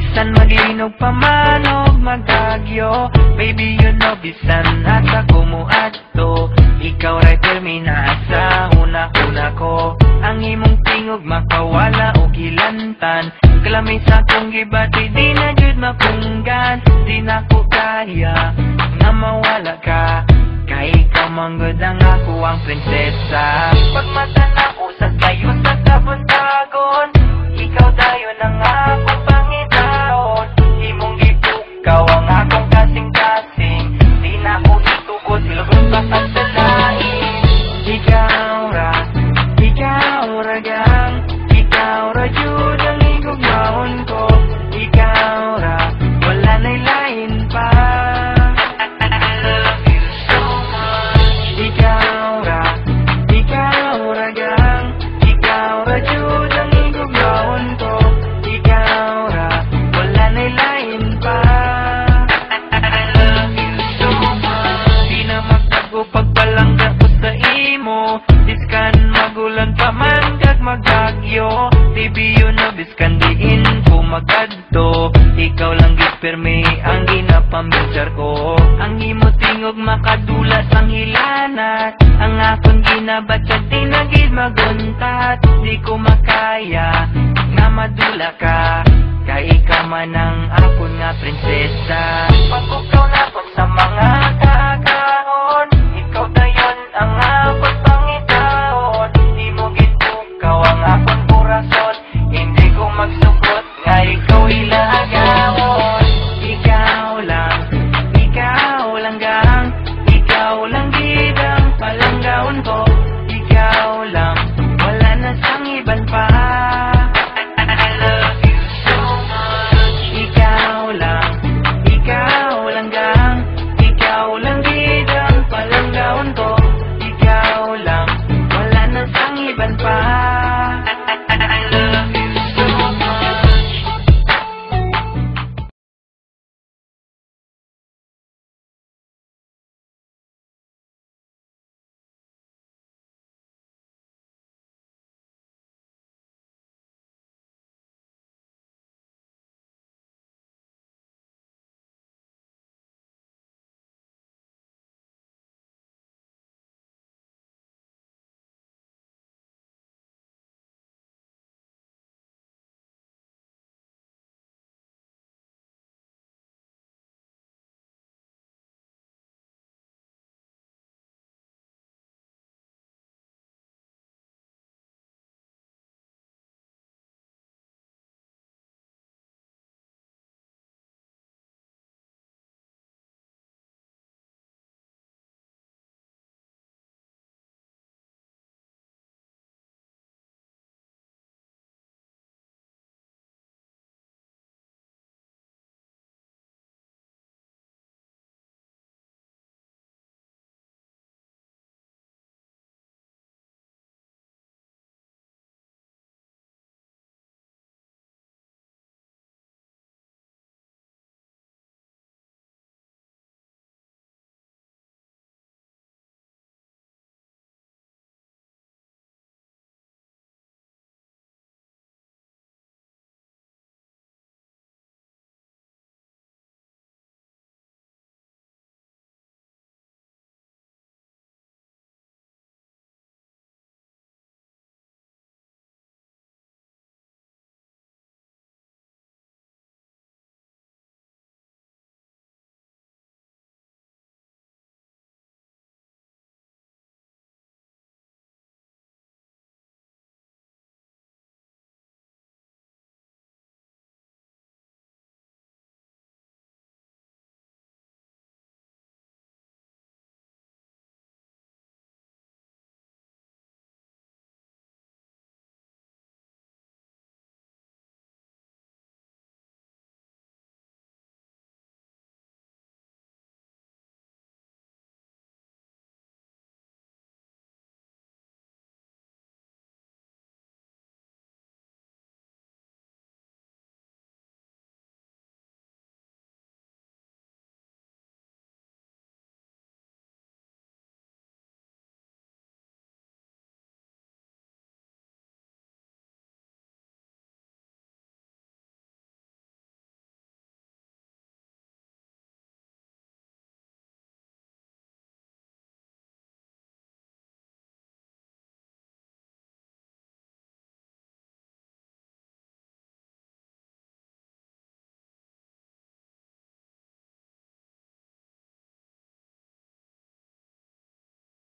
Bisan maglinog pa man og magagyo, baby you know bisan asa ko mo adto. Ikaw ray pirmi na asa una-una ko. Ang imong tingog makawala o gilantan. Kalamay sa akong gibati di na jud mapunggan. Di na ko kaya nga mawala ka. Kay ikaw manggod ang ako ang prinsesa. Pag mata na usas tayo sa kabuntagon, ikaw tayo ng akong Panginoon. Imong gipukaw ang akong kasing-kasing. Di na ko itukod silugod pa sa lain. Ikaw ra gang, ikaw ra jud ang igugmaon ko. Ikaw ra, wala na'y lain pa. Magagyo, baby you know biskan diin ko magadto. Ikaw lang gipermi ang ginapamilyar ko. Ang imo tingog makadula sang hilanat. Ang akong ginabatsa di na gid maguntat. Di ko makaya nga madula ka. Kay ikaw man ang akon nga prinsesa. Pagkukaw na ko